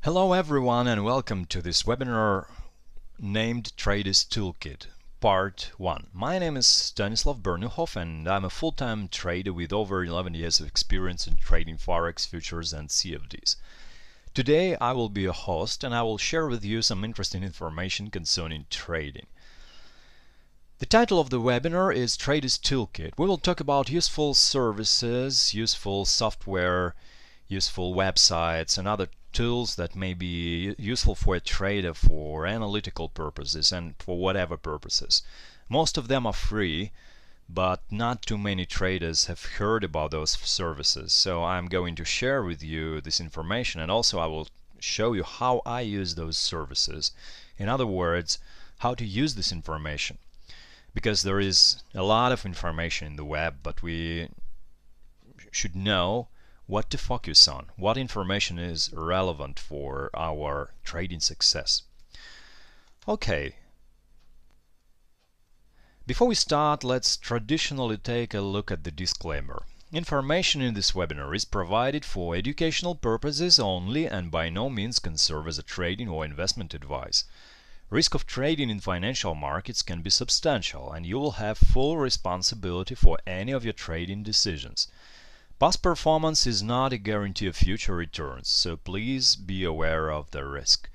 Hello everyone and welcome to this webinar named Trader's Toolkit, Part 1. My name is Stanislav Bernuhoff and I'm a full-time trader with over 11 years of experience in trading Forex, futures and CFDs. Today I will be a host and I will share with you some interesting information concerning trading. The title of the webinar is Trader's Toolkit. We will talk about useful services, useful software, useful websites and other tools that may be useful for a trader for analytical purposes and for whatever purposes. Most of them are free, but not too many traders have heard about those services. So I'm going to share with you this information, and also I will show you how I use those services. In other words, how to use this information. Because there is a lot of information in the web, but we should know what to focus on, what information is relevant for our trading success. Okay, before we start, let's traditionally take a look at the disclaimer. Information in this webinar is provided for educational purposes only and by no means can serve as a trading or investment advice. Risk of trading in financial markets can be substantial and you will have full responsibility for any of your trading decisions. Past performance is not a guarantee of future returns, so please be aware of the risk.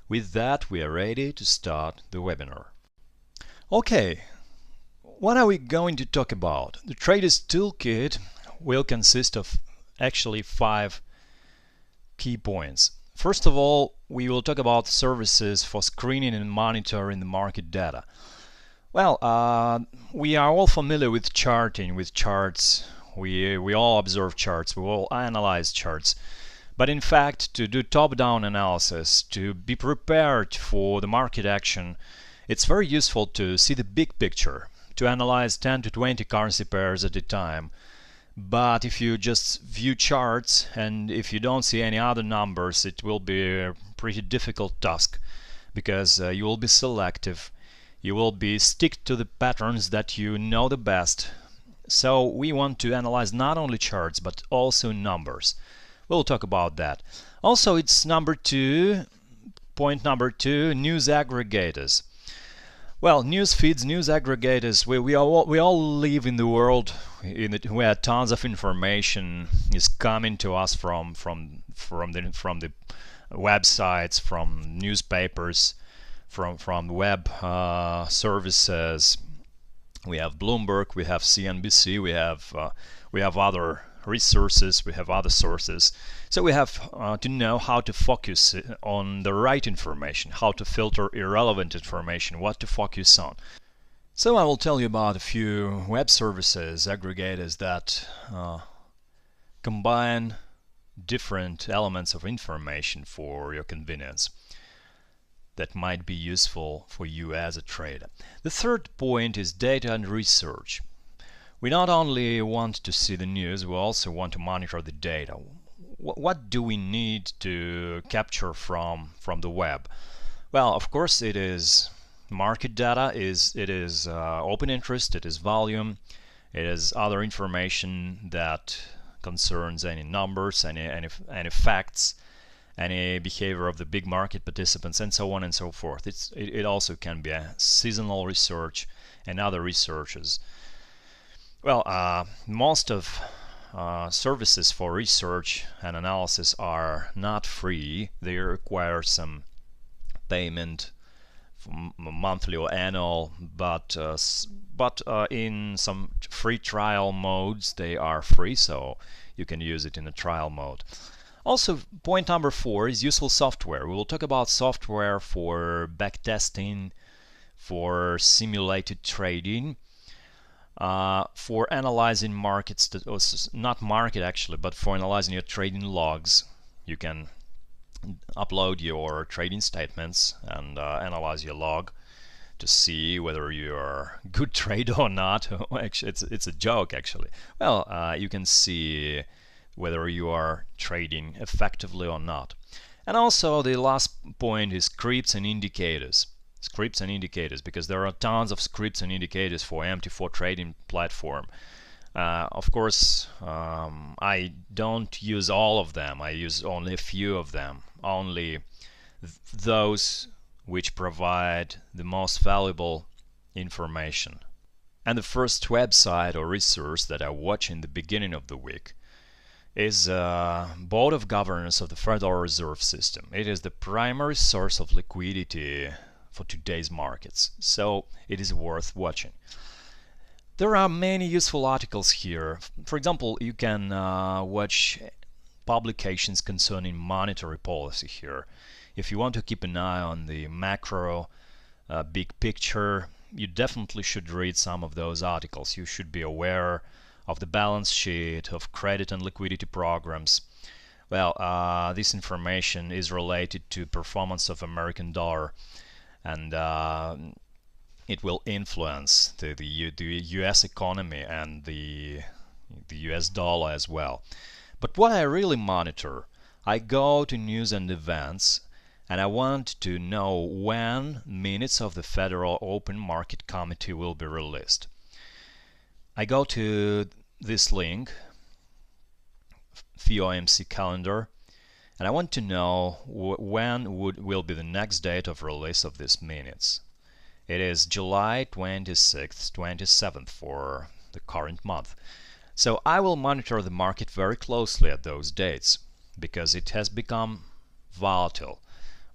With that, we are ready to start the webinar. Okay, what are we going to talk about? The Trader's Toolkit will consist of actually 5 key points. First of all, we will talk about services for screening and monitoring the market data. Well, we are all familiar with charting, with charts. We all observe charts, we all analyze charts. But in fact, to do top-down analysis, to be prepared for the market action, it's very useful to see the big picture, to analyze 10 to 20 currency pairs at a time. But if you just view charts and if you don't see any other numbers, it will be a pretty difficult task, because you will be selective, you will be stick to the patterns that you know the best. So we want to analyze not only charts but also numbers. We'll talk about that. Also, it's point number 2, news aggregators. Well, news feeds, news aggregators, we all live in the world where tons of information is coming to us from the websites, from newspapers, from web services. We have Bloomberg, we have CNBC, we have other resources, we have other sources. So we have to know how to focus on the right information, how to filter irrelevant information, what to focus on. So I will tell you about a few web services, aggregators that combine different elements of information for your convenience that might be useful for you as a trader. The third point is data and research. We not only want to see the news, we also want to monitor the data. What do we need to capture from the web? Well, of course it is market data, it is open interest, it is volume, it is other information that concerns any numbers, any facts, any behavior of the big market participants, and so on and so forth. It also can be a seasonal research and other researches. Well, most of services for research and analysis are not free. They require some payment, monthly or annual, but in some free trial modes they are free, so you can use it in a trial mode. Also, point number 4 is useful software. We will talk about software for backtesting, for simulated trading, for analyzing markets, not market actually, but for analyzing your trading logs. You can upload your trading statements and analyze your log to see whether you're a good trader or not. Actually, it's a joke actually. Well, you can see whether you are trading effectively or not. And also the last point is scripts and indicators. Because there are tons of scripts and indicators for MT4 trading platform. Of course, I don't use all of them. I use only a few of them, only those which provide the most valuable information. And the first website or resource that I watch in the beginning of the week is Board of Governors of the Federal Reserve System. It is the primary source of liquidity for today's markets, so it is worth watching. There are many useful articles here. For example, you can watch publications concerning monetary policy here. If you want to keep an eye on the macro big picture, you definitely should read some of those articles. You should be aware of the balance sheet, of credit and liquidity programs. Well, this information is related to performance of American dollar, and it will influence the US economy and the US dollar as well. But what I really monitor, I go to news and events, and I want to know when minutes of the Federal Open Market Committee will be released. I go to this link, FOMC calendar, and I want to know when will be the next date of release of these minutes. It is July 26th, 27th for the current month. So I will monitor the market very closely at those dates because it has become volatile.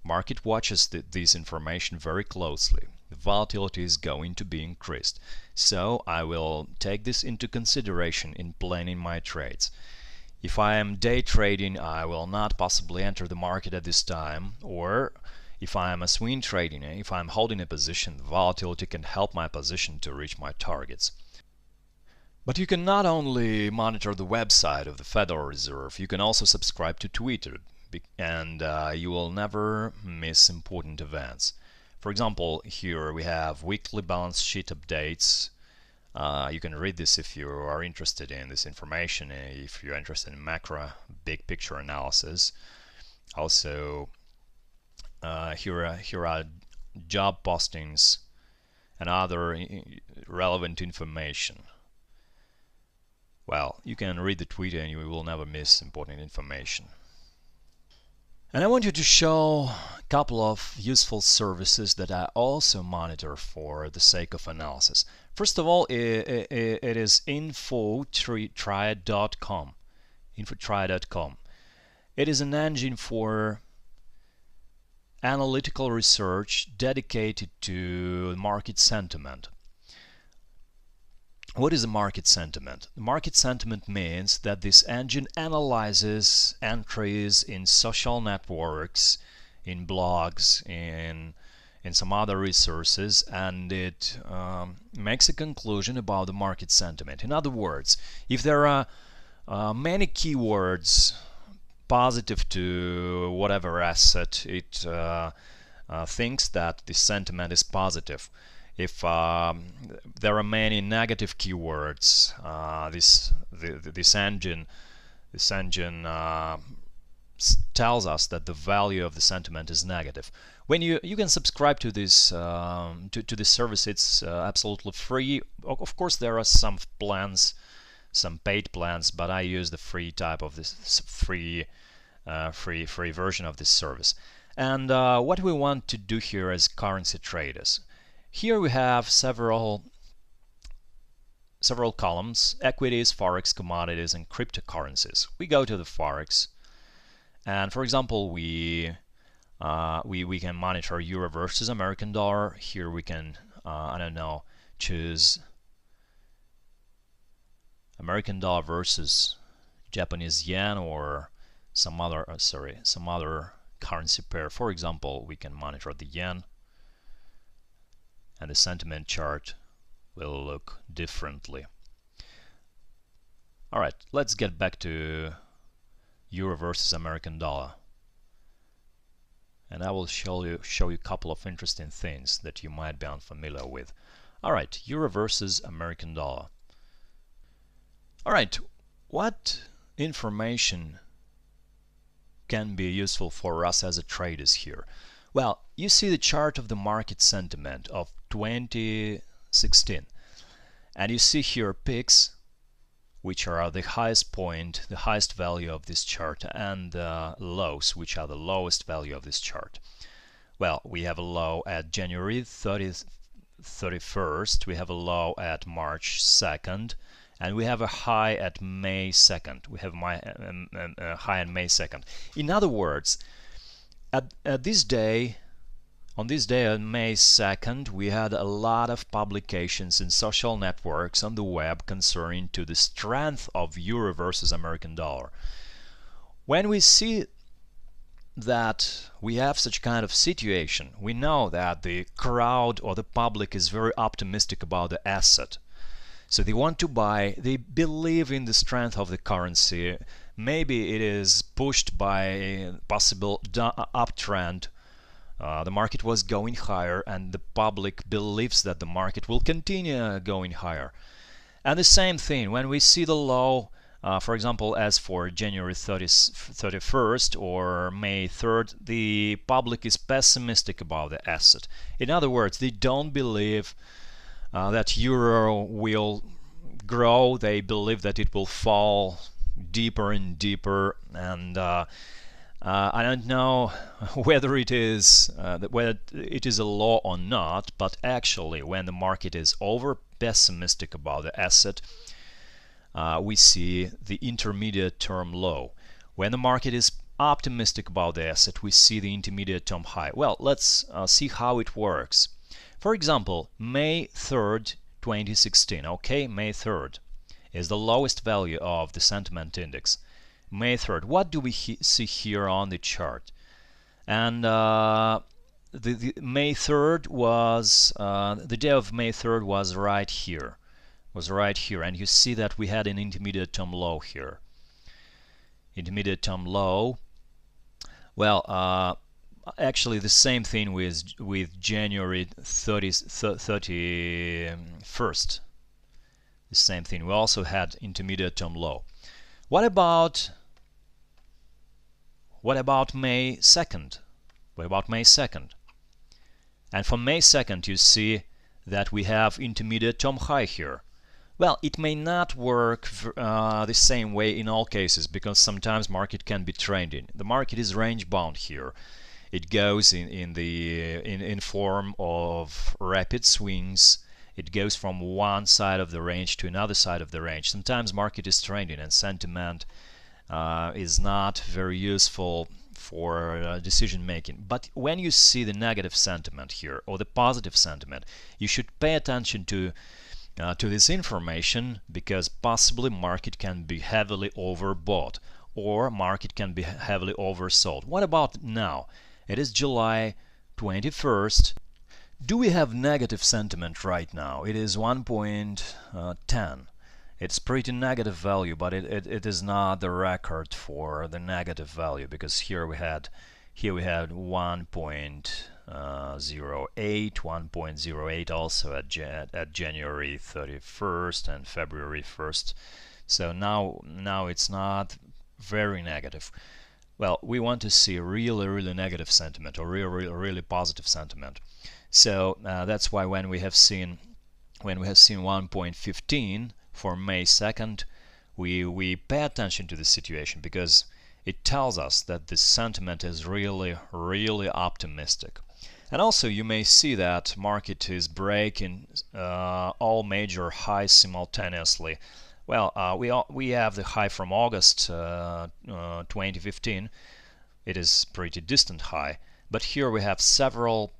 Market watches this information very closely. The volatility is going to be increased. So I will take this into consideration in planning my trades. If I am day trading, I will not possibly enter the market at this time, or if I am a swing trading, if I'm holding a position, the volatility can help my position to reach my targets. But you can not only monitor the website of the Federal Reserve, you can also subscribe to Twitter, and you will never miss important events. For example, here we have weekly balance sheet updates. You can read this if you are interested in this information, if you're interested in macro big picture analysis. Also, here are job postings and other relevant information. Well, you can read the Twitter and you will never miss important information. And I want you to show a couple of useful services that I also monitor for the sake of analysis. First of all, it is infotriad.com. Infotriad.com. It is an engine for analytical research dedicated to market sentiment. What is a market sentiment? Market sentiment means that this engine analyzes entries in social networks, in blogs, in some other resources, and it makes a conclusion about the market sentiment. In other words, if there are many keywords positive to whatever asset, it thinks that the sentiment is positive. If there are many negative keywords, this engine tells us that the value of the sentiment is negative. When you can subscribe to this to this service, it's absolutely free. Of course, there are some plans, some paid plans, but I use the free type of this free version of this service. And what we want to do here as currency traders. Here we have several columns: equities, forex, commodities, and cryptocurrencies. We go to the forex, and for example, we can monitor euro versus American dollar. Here we can I don't know, choose American dollar versus Japanese yen or some other currency pair. For example, we can monitor the yen, and the sentiment chart will look differently. Alright, let's get back to euro versus American dollar, and I will show you a couple of interesting things that you might be unfamiliar with. Alright, euro versus American dollar. Alright, what information can be useful for us as a traders here? Well, you see the chart of the market sentiment of 2016, and you see here peaks which are the highest point, the highest value of this chart, and lows, which are the lowest value of this chart. Well, we have a low at January 31st, we have a low at March 2nd, and we have a high at May 2nd. We have a high on May 2nd. In other words, at this day, on this day on May 2nd, we had a lot of publications in social networks on the web concerning to the strength of euro versus American dollar. When we see that we have such kind of situation, we know that the crowd or the public is very optimistic about the asset. So they want to buy, they believe in the strength of the currency. Maybe it is pushed by a possible uptrend. The market was going higher and the public believes that the market will continue going higher. And the same thing, when we see the low, for example, as for January 31st or May 3rd, the public is pessimistic about the asset. In other words, they don't believe that euro will grow. They believe that it will fall deeper and deeper, and I don't know whether it is a law or not, but actually when the market is over pessimistic about the asset, we see the intermediate term low. When the market is optimistic about the asset, we see the intermediate term high. Well, let's see how it works. For example, May 3rd, 2016, okay, May 3rd is the lowest value of the sentiment index. May 3rd, what do we see here on the chart? And the May 3rd was, the day of May 3rd was right here. And you see that we had an intermediate term low here. Intermediate term low. Well, actually the same thing with January 31st. The same thing. We also had intermediate term low. What about May 2nd? What about May 2nd? And for May 2nd, you see that we have intermediate term high here. Well, it may not work the same way in all cases, because sometimes market can be trending. The market is range bound here. It goes in form of rapid swings. It goes from one side of the range to another side of the range. Sometimes market is trending and sentiment is not very useful for decision making. But when you see the negative sentiment here or the positive sentiment, you should pay attention to this information, because possibly market can be heavily overbought or market can be heavily oversold. What about now? It is July 21st. Do we have negative sentiment right now? It is 1.10. It's pretty negative value, but it is not the record for the negative value, because here we had 1.08 also at January 31st and February 1st. So now it's not very negative. Well, we want to see really negative sentiment or really positive sentiment. So that's why when we have seen 1.15 for May 2nd, we pay attention to the situation, because it tells us that the sentiment is really optimistic. And also you may see that market is breaking all major highs simultaneously. Well, we have the high from August 2015. It is pretty distant high, but here we have several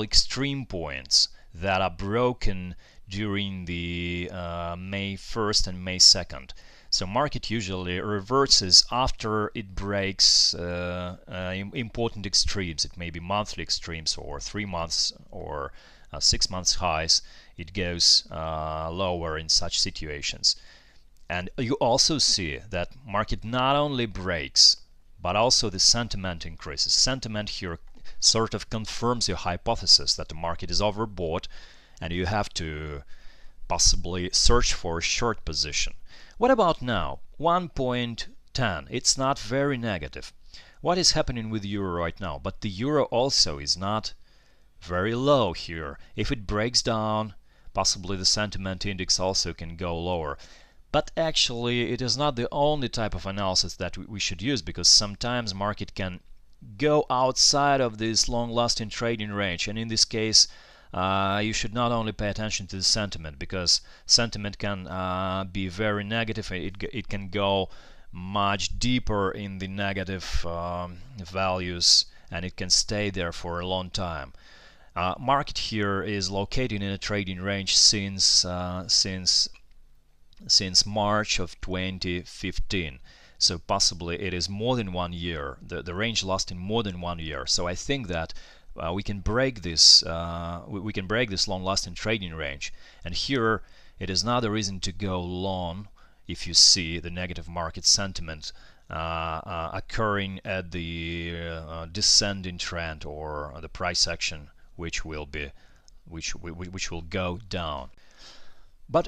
extreme points that are broken during the May 1st and May 2nd. So market usually reverses after it breaks important extremes. It may be monthly extremes or 3 months or 6 months highs. It goes lower in such situations. And you also see that market not only breaks, but also the sentiment increases. Sentiment here sort of confirms your hypothesis that the market is overbought and you have to possibly search for a short position. What about now? 1.10. It's not very negative. What is happening with the euro right now? But the euro also is not very low here. If it breaks down, possibly the sentiment index also can go lower. But actually it is not the only type of analysis that we should use, because sometimes market can go outside of this long-lasting trading range, and in this case you should not only pay attention to the sentiment, because sentiment can be very negative. It can go much deeper in the negative values, and it can stay there for a long time. Market here is located in a trading range since March of 2015. So possibly it is more than 1 year, the range lasting more than 1 year. So I think that we can break this long-lasting trading range. And here it is not a reason to go long if you see the negative market sentiment occurring at the descending trend or the price action, which will go down. But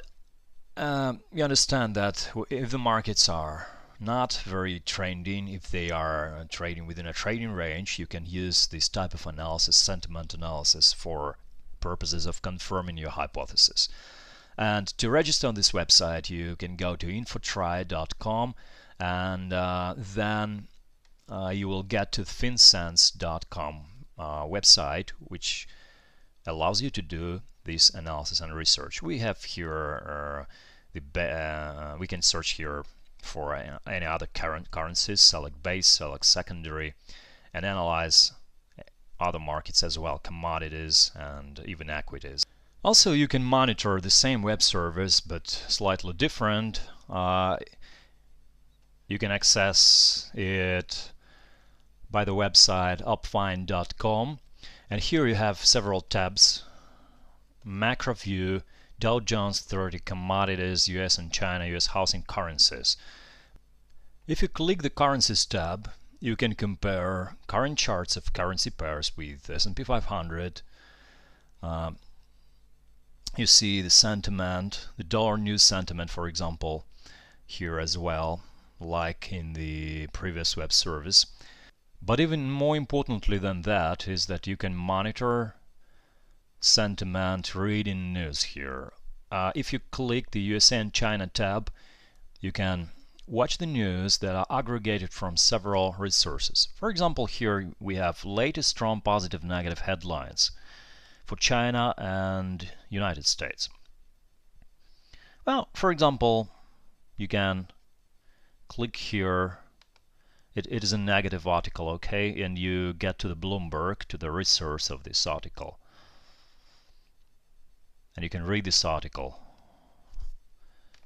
you understand that if the markets are not very trending, if they are trading within a trading range, you can use this type of analysis, sentiment analysis, for purposes of confirming your hypothesis. And to register on this website, you can go to infotry.com, and then you will get to finsense.com website, which allows you to do this analysis and research. We have here we can search here for any other currencies, select base, select secondary, and analyze other markets as well, commodities and even equities. Also, you can monitor the same web service but slightly different. You can access it by the website upfind.com, and here you have several tabs: macro view, Dow Jones 30, commodities, US and China, US housing, currencies. If you click the currencies tab, you can compare current charts of currency pairs with S&P 500. You see the sentiment, the dollar news sentiment, for example, here as well, like in the previous web service. But even more importantly than that is that you can monitor sentiment reading news here. If you click the USA and China tab, you can watch the news that are aggregated from several resources. For example, here we have latest strong positive negative headlines for China and United States. Well, for example, you can click here. It is a negative article, okay, and you get to the Bloomberg, to the resource of this article, and you can read this article.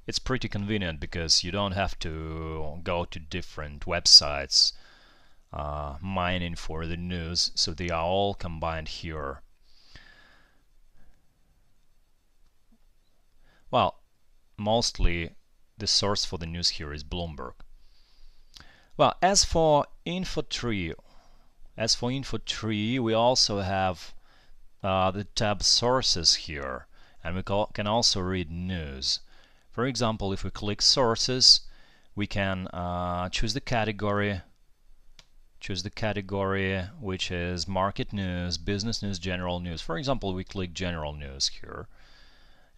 It's pretty convenient because you don't have to go to different websites mining for the news, so they are all combined here. Well, mostly the source for the news here is Bloomberg. Well, as for InfoTree, we also have the tab sources here, and we can also read news. For example, if we click sources, we can choose the category which is market news, business news, general news. For example, we click general news here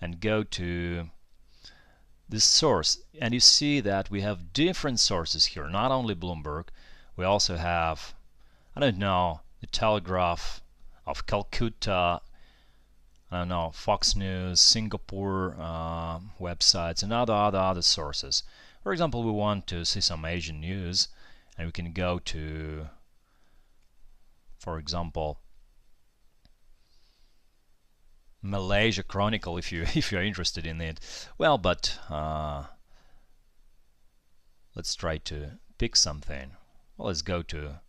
and go to this source, and you see that we have different sources here, not only Bloomberg. We also have, I don't know, the Telegraph of Calcutta, I don't know, Fox News, Singapore websites, and other sources. For example, we want to see some Asian news, and we can go to, for example, Malaysia Chronicle if you're interested in it. Well, but let's try to pick something. Well, let's go to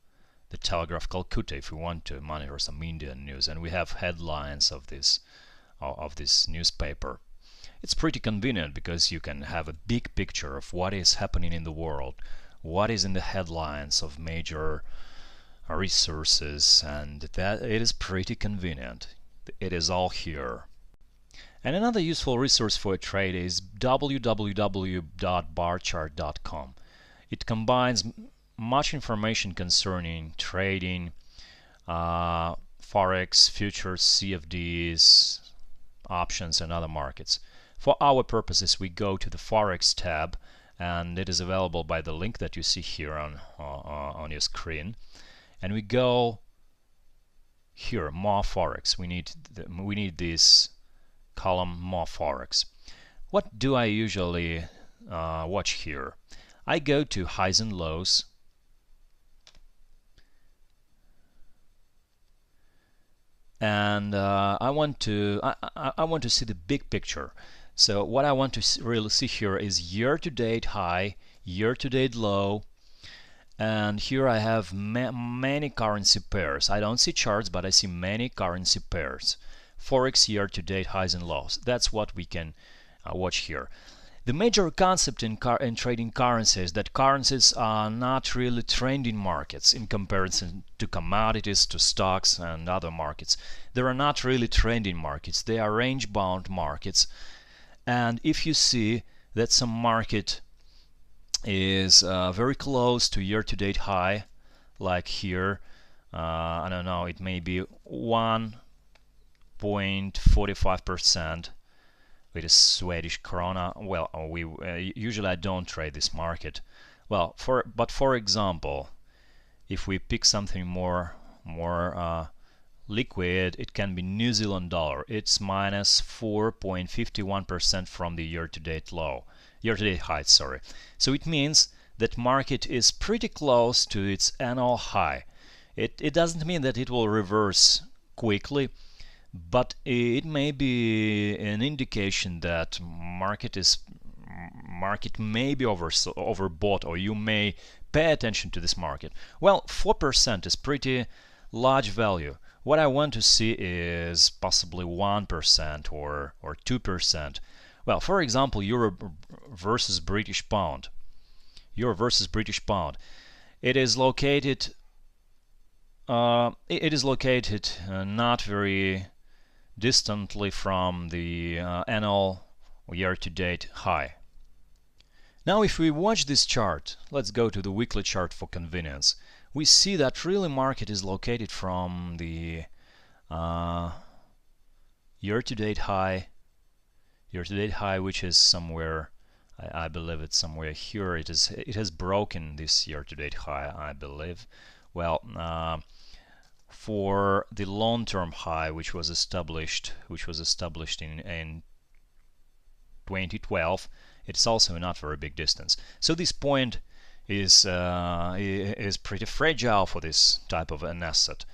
the Telegraph Calcutta if we want to monitor some Indian news, and we have headlines of this newspaper. It's pretty convenient because you can have a big picture of what is happening in the world, what is in the headlines of major resources, and that it is pretty convenient. It is all here. And another useful resource for a trade is www.barchart.com. It combines much information concerning trading, Forex, futures, CFDs, options, and other markets. For our purposes, we go to the Forex tab, and it is available by the link that you see here on your screen. And we go here, more Forex. We need this column, more Forex. What do I usually watch here? I go to highs and lows, and I want to see the big picture. So what I want to really see here is year-to-date high, year-to-date low, and here I have many currency pairs. I don't see charts, but I see many currency pairs. Forex year-to-date highs and lows. That's what we can watch here. The major concept in trading currency is that currencies are not really trending markets in comparison to commodities, to stocks and other markets. They are not really trending markets. They are range-bound markets. And if you see that some market is very close to year-to-date high, like here, I don't know, it may be 1.45%. It is Swedish krona. Well, usually I don't trade this market. Well, but for example, if we pick something more liquid, it can be New Zealand dollar. It's minus 4.51% from the year-to-date low, year-to-date high. Sorry. So it means that market is pretty close to its annual high. It doesn't mean that it will reverse quickly, but it may be an indication that market may be overbought, or you may pay attention to this market. Well, 4% is pretty large value. What I want to see is possibly 1% or 2%. Well, for example, Euro versus British pound. Euro versus British pound. It is located not very distantly from the annual year-to-date high. Now if we watch this chart, let's go to the weekly chart for convenience, we see that really market is located from the year-to-date high, which is somewhere, I believe it's somewhere here. It has broken this year-to-date high, I believe. Well, for the long-term high, which was established in 2012, it's also not very big distance. So this point is pretty fragile for this type of an asset.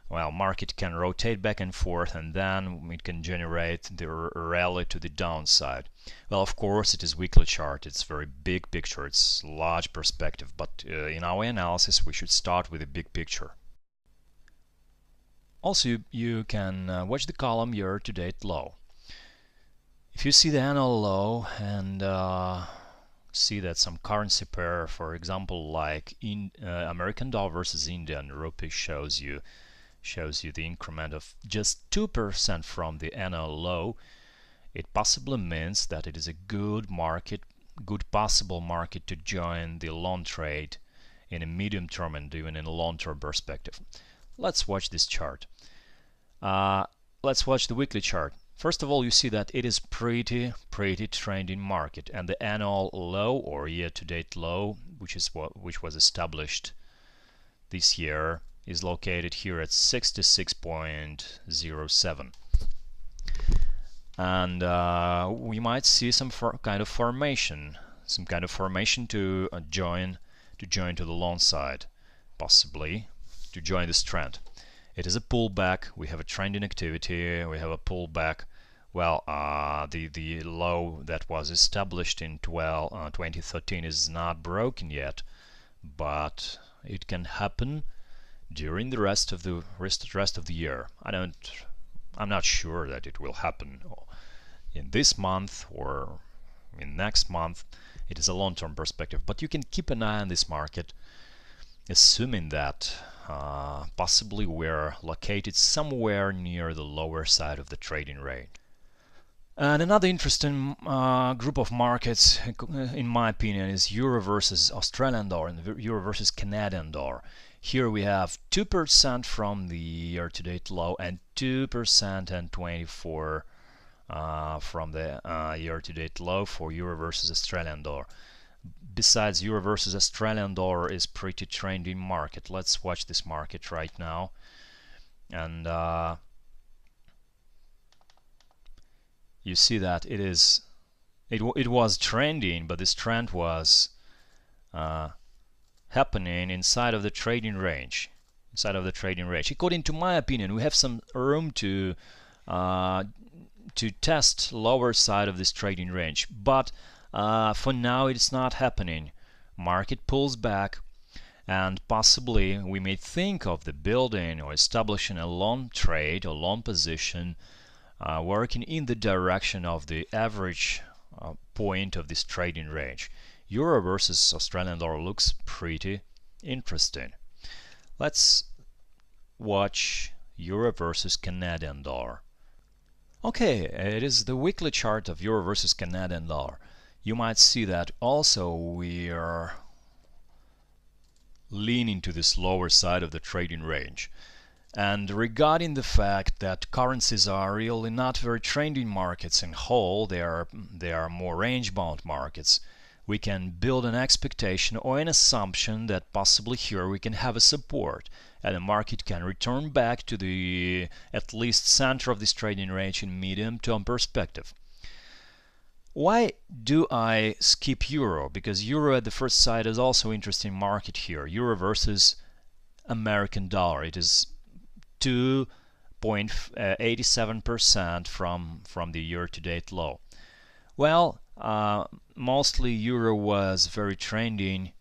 Well, market can rotate back and forth, and then it can generate the rally to the downside. Well, of course, it is weekly chart. It's very big picture. It's large perspective. But in our analysis, we should start with the big picture. Also, you can watch the column year-to-date low. If you see the annual low and see that some currency pair, for example, like American dollar versus Indian rupee, shows you the increment of just 2% from the annual low, it possibly means that it is a good possible market to join the long trade in a medium term and even in a long term perspective. Let's watch this chart. Let's watch the weekly chart. First of all, you see that it is pretty trending market, and the annual low or year-to-date low, which was established this year, is located here at 66.07. And we might see some kind of formation to join to the long side, possibly to join this trend. It is a pullback. We have a trending activity. We have a pullback. Well, the low that was established in 2013 is not broken yet, but it can happen during the rest of the year. I'm not sure that it will happen in this month or in next month. It is a long-term perspective, but you can keep an eye on this market, assuming that possibly we're located somewhere near the lower side of the trading rate. And another interesting group of markets, in my opinion, is Euro versus Australian dollar and Euro versus Canadian dollar. Here we have 2% from the year-to-date low and 2% and 24 from the year-to-date low for euro versus Australian dollar. Besides, euro versus Australian dollar is pretty trending market. Let's watch this market right now. And you see that it was trending, but this trend was happening inside of the trading range. According to my opinion, we have some room to test lower side of this trading range, but for now it's not happening. Market pulls back, and possibly we may think of the building or establishing a long trade or long position working in the direction of the average point of this trading range. Euro versus Australian dollar looks pretty interesting. Let's watch Euro versus Canadian dollar. Okay, it is the weekly chart of Euro versus Canadian dollar. You might see that also we are leaning to this lower side of the trading range. And regarding the fact that currencies are really not very trending markets in whole, they are more range-bound markets, we can build an expectation or an assumption that possibly here we can have a support and the market can return back to the at least center of this trading range in medium-term perspective. Why do I skip euro? Because euro at the first sight is also interesting market here. Euro versus American dollar. It is 2.87% from the year-to-date low. Well, mostly euro was very trending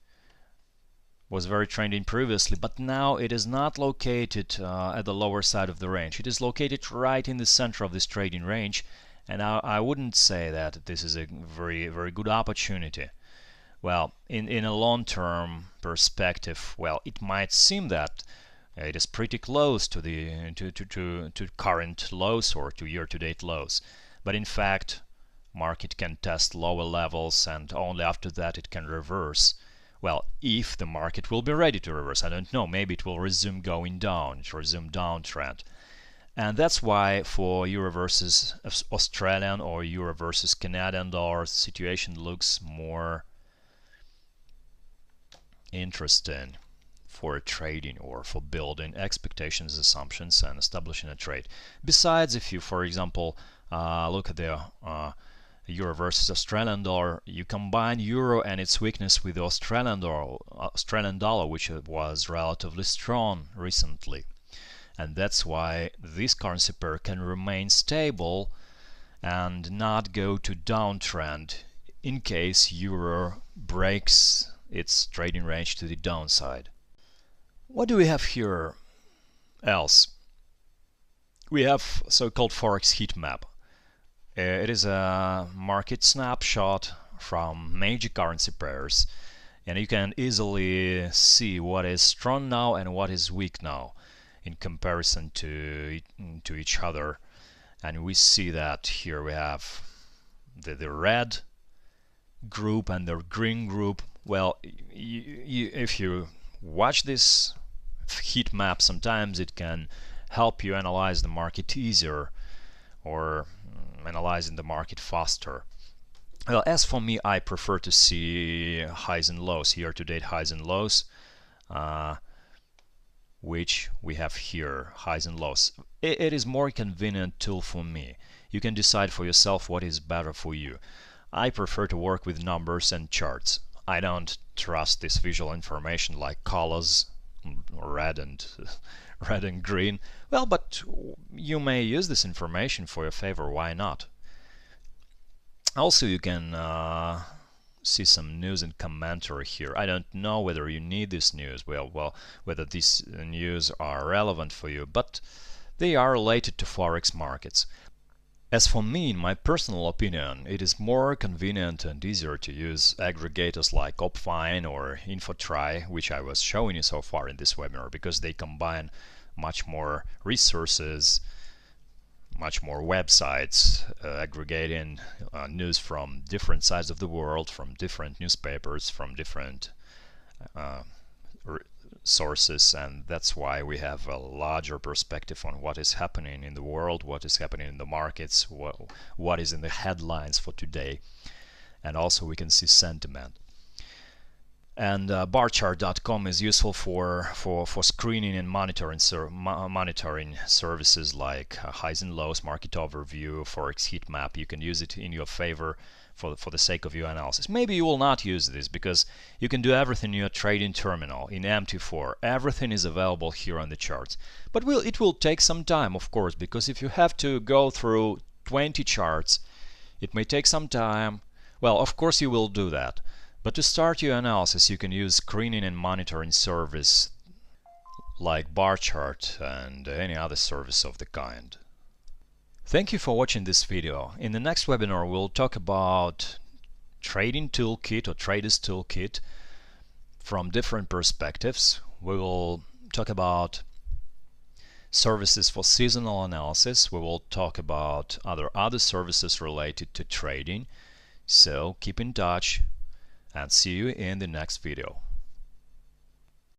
previously, but now it is not located at the lower side of the range. It is located right in the center of this trading range, and I wouldn't say that this is a very good opportunity. Well, in a long-term perspective, well, it might seem that it is pretty close to the to current lows or to year-to-date lows, but in fact, market can test lower levels and only after that it can reverse. Well, if the market will be ready to reverse, I don't know, maybe it will resume going down, resume downtrend. And that's why for euro versus Australian or euro versus Canadian dollar, situation looks more interesting for trading or for building expectations, assumptions, and establishing a trade. Besides, if you, for example, look at the euro versus Australian dollar, you combine euro and its weakness with the Australian dollar, which was relatively strong recently, and that's why this currency pair can remain stable and not go to downtrend in case euro breaks its trading range to the downside. What do we have here else? We have so-called Forex heat map. It is a market snapshot from major currency pairs, and you can easily see what is strong now and what is weak now in comparison to each other. And we see that here we have the red group and the green group. Well, if you watch this heat map, sometimes it can help you analyze the market easier or analyzing the market faster. Well, as for me, I prefer to see highs and lows, year-to-date highs and lows, which we have here, highs and lows. It is more convenient tool for me. You can decide for yourself what is better for you. I prefer to work with numbers and charts. I don't trust this visual information like colors, red and green. Well, but you may use this information for your favor, why not? Also, you can see some news and commentary here. I don't know whether you need this news, well, whether these news are relevant for you, but they are related to Forex markets. As for me, in my personal opinion, it is more convenient and easier to use aggregators like Opfine or InfoTry, which I was showing you so far in this webinar, because they combine much more resources, much more websites, aggregating news from different sides of the world, from different newspapers, from different sources, and that's why we have a larger perspective on what is happening in the world, what is happening in the markets, what is in the headlines for today, and also we can see sentiment. And barchart.com is useful for screening and monitoring services like highs and lows, market overview, forex heat map. You can use it in your favor for the sake of your analysis. Maybe you will not use this because you can do everything in your trading terminal in MT4. Everything is available here on the charts. But it will take some time, of course, because if you have to go through 20 charts, it may take some time. Well, of course you will do that. But to start your analysis, you can use screening and monitoring service like barchart and any other service of the kind. Thank you for watching this video. In the next webinar, we'll talk about trading toolkit or traders toolkit from different perspectives. We will talk about services for seasonal analysis. We will talk about other services related to trading. So keep in touch and see you in the next video.